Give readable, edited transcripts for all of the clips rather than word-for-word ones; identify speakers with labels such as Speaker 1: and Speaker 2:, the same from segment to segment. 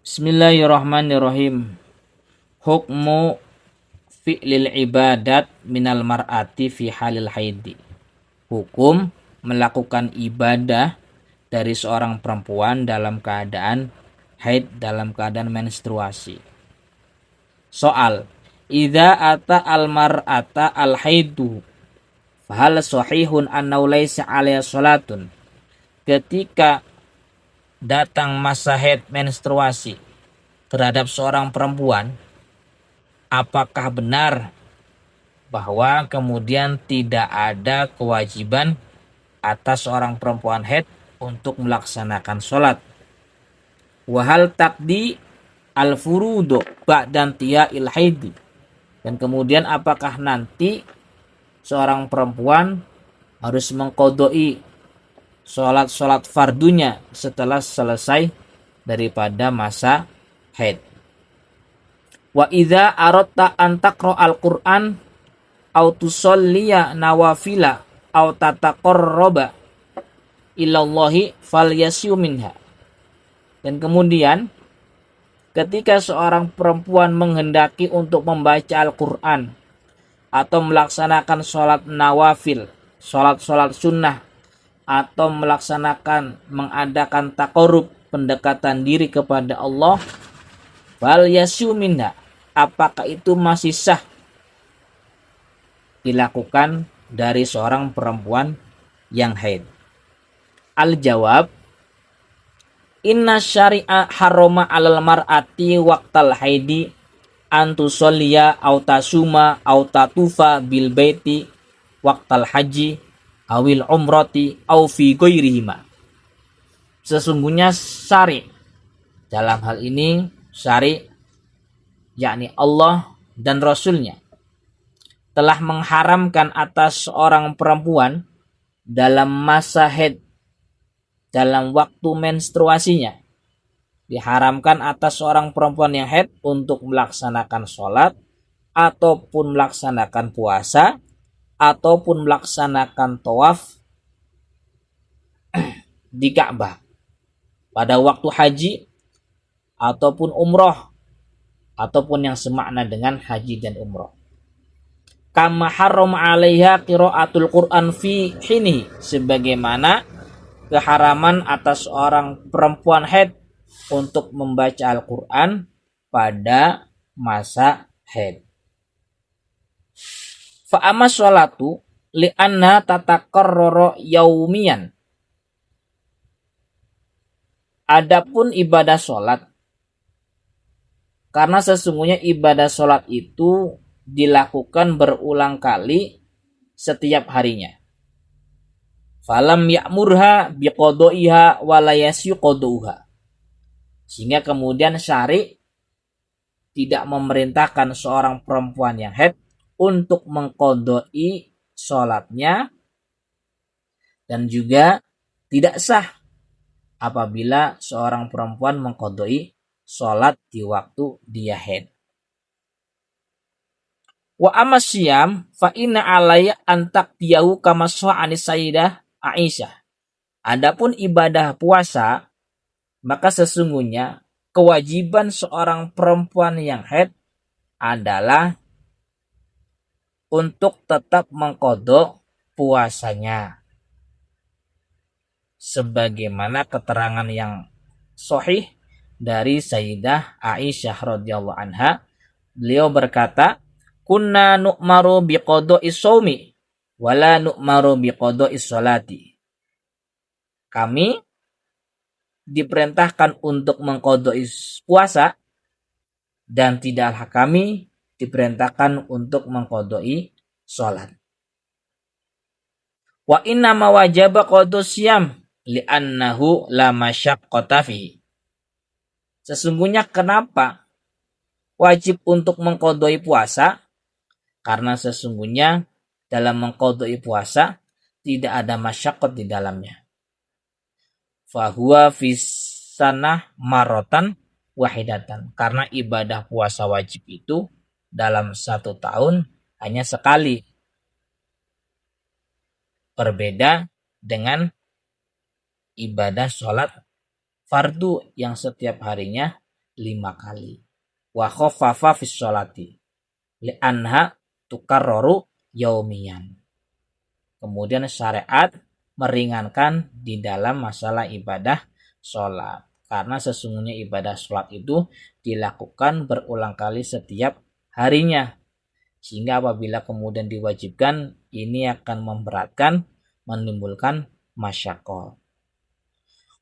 Speaker 1: Bismillahirrahmanirrahim. Hukmu fi'lil ibadat minal mar'ati fi halil haidi. Hukum melakukan ibadah dari seorang perempuan dalam keadaan haid, dalam keadaan menstruasi. Soal: idza ata al mar'ata al haidu fahal sahihun annahu laisa 'alaiha salatun. Ketika datang masa haid menstruasi terhadap seorang perempuan, apakah benar bahwa kemudian tidak ada kewajiban atas seorang perempuan haid untuk melaksanakan sholat? Wahal takdi al-furudo ba'dan tiya'il haidi. Dan kemudian apakah nanti seorang perempuan harus mengqodoi sholat fardunya setelah selesai daripada masa haid? Wa idza aradta an taqra al-Qur'an aw tusalliya nawafila aw tataqarraba ilallahi falyasyu minha. Dan kemudian ketika seorang perempuan menghendaki untuk membaca Al-Qur'an atau melaksanakan sholat nawafil, sholat sunnah, atau mengadakan taqarrub, pendekatan diri kepada Allah, falyasyu minha, apakah itu masih sah dilakukan dari seorang perempuan yang haid? Al-jawab: inna syari'a haroma alal mar'ati waqtal haidi antusolliya aw tasuma aw tatufa bil baiti waqtal haji awil umrati aw fi ghairihima. Sesungguhnya syari, dalam hal ini syari yakni Allah dan Rasulnya, telah mengharamkan atas seorang perempuan dalam masa haid, dalam waktu menstruasinya, diharamkan atas seorang perempuan yang haid untuk melaksanakan sholat, ataupun melaksanakan puasa, ataupun melaksanakan tawaf di Ka'bah pada waktu haji ataupun umroh, ataupun yang semakna dengan haji dan umroh. Kama haram 'alaiha qiraatul Qur'an fi hini, sebagaimana keharaman atas orang perempuan haid untuk membaca Al-Qur'an pada masa haid. Fa amma sholatu li'anna tataqarrara yaumiyan. Adapun ibadah sholat, karena sesungguhnya ibadah sholat itu dilakukan berulang kali setiap harinya. Falam ya'murha biqodo'iha walayasyu qodouha. Sehingga kemudian syari tidak memerintahkan seorang perempuan yang haid untuk mengqodoi sholatnya, dan juga tidak sah apabila seorang perempuan mengqodoi sholat di waktu dia haid. Wa amasyam fa inna alaya antak tiyahu kama sa'ani sayyidah Aisyah. Adapun ibadah puasa, maka sesungguhnya kewajiban seorang perempuan yang haid adalah untuk tetap mengqodho puasanya, sebagaimana keterangan yang sahih dari Sayyidah Aisyah radhiyallahu anha. Beliau berkata, kunna nu'maru biqodho'is shaumi wala nu'maru biqodho'is sholati. Kami diperintahkan untuk mengqodoi puasa, dan tidaklah kami diperintahkan untuk mengqodoi sholat. Wa inna ma wajaba qodus syam li'annahu la masyaqqata fihi. Sesungguhnya kenapa wajib untuk mengqodoi puasa? Karena sesungguhnya dalam mengqodoi puasa tidak ada masyaqqat di dalamnya. Fahuwa fis sanah marotan wahidatan. Karena ibadah puasa wajib itu dalam 1 tahun hanya sekali. Berbeda dengan ibadah sholat fardu yang setiap harinya 5 kali. Wa khaffafa fis sholati li'anha tukarraru yaumiyan. Kemudian syariat meringankan di dalam masalah ibadah sholat. Karena sesungguhnya ibadah sholat itu dilakukan berulang kali setiap harinya. Sehingga apabila kemudian diwajibkan, ini akan memberatkan, menimbulkan masyaqqah.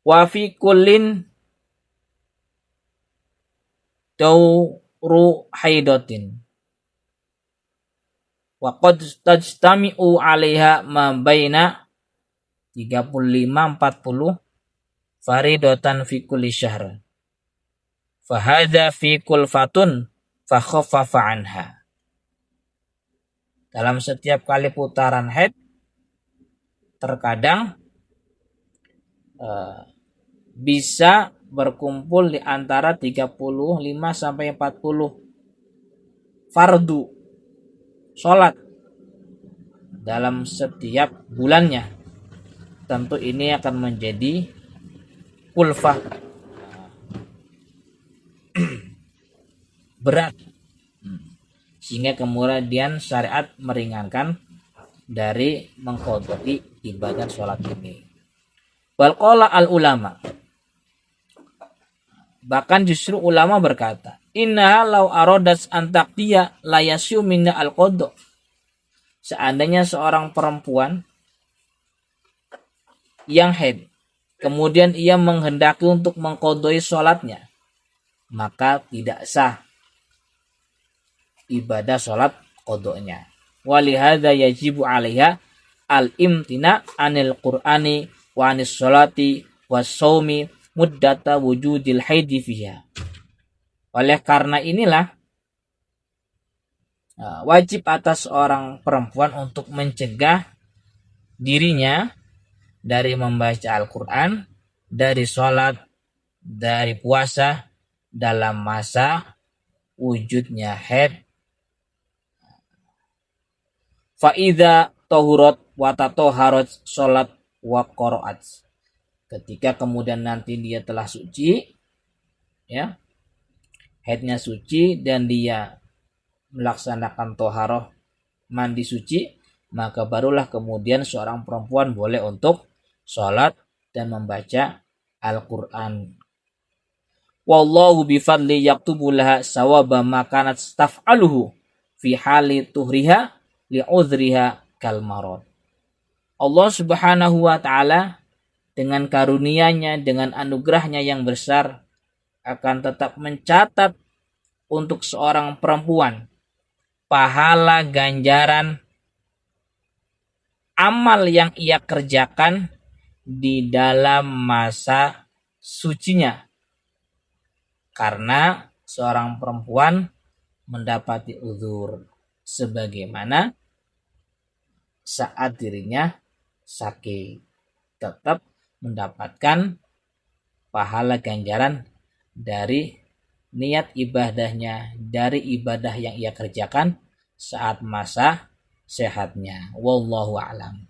Speaker 1: Wa fi kullin dawru haidatin wa qad tajtami'u 'alaiha ma baina 35-40 faridatan fi kulli syahr. Fa hadza fi kulfatun fa khaffafa anha. Dalam setiap kali putaran haid terkadang bisa berkumpul di antara 35 sampai 40 fardu sholat dalam setiap bulannya. Tentu ini akan menjadi kulfah, berat, sehingga kemudian syariat meringankan dari mengqadai ibadah sholat ini. Wal qala al ulama, bahkan justru ulama berkata, inna law aradas an taqdiya la yasyu minna al qada. Seandainya seorang perempuan yang haid kemudian ia menghendaki untuk mengqadai sholatnya, maka tidak sah ibadah sholat qadanya. Walihada yajibu 'alaiha al-imtina 'anil qur'ani wa 'anis sholati was shaumi muddata wujudil haidi fiha. Oleh karena inilah wajib atas seorang perempuan untuk mencegah dirinya dari membaca Al-Quran, dari sholat, dari puasa dalam masa wujudnya haid. Fa'idha tohurat wa tatoharat sholat wa qoro'at. Ketika kemudian nanti dia telah suci, ya, haidnya suci dan dia melaksanakan toharoh, mandi suci, maka barulah kemudian seorang perempuan boleh untuk sholat dan membaca Al-Quran. Wallahu bifadli yaktubu laha sawaba makanat staf'aluhu fi hali tuhriha li'udhriha kalmarod. Allah subhanahu wa ta'ala dengan karunia-Nya, dengan anugerahnya yang besar, akan tetap mencatat untuk seorang perempuan pahala ganjaran amal yang ia kerjakan di dalam masa sucinya. Karena seorang perempuan mendapati uzur, sebagaimana saat dirinya sakit, tetap mendapatkan pahala ganjaran dari niat ibadahnya, dari ibadah yang ia kerjakan saat masa sehatnya. Wallahu a'lam.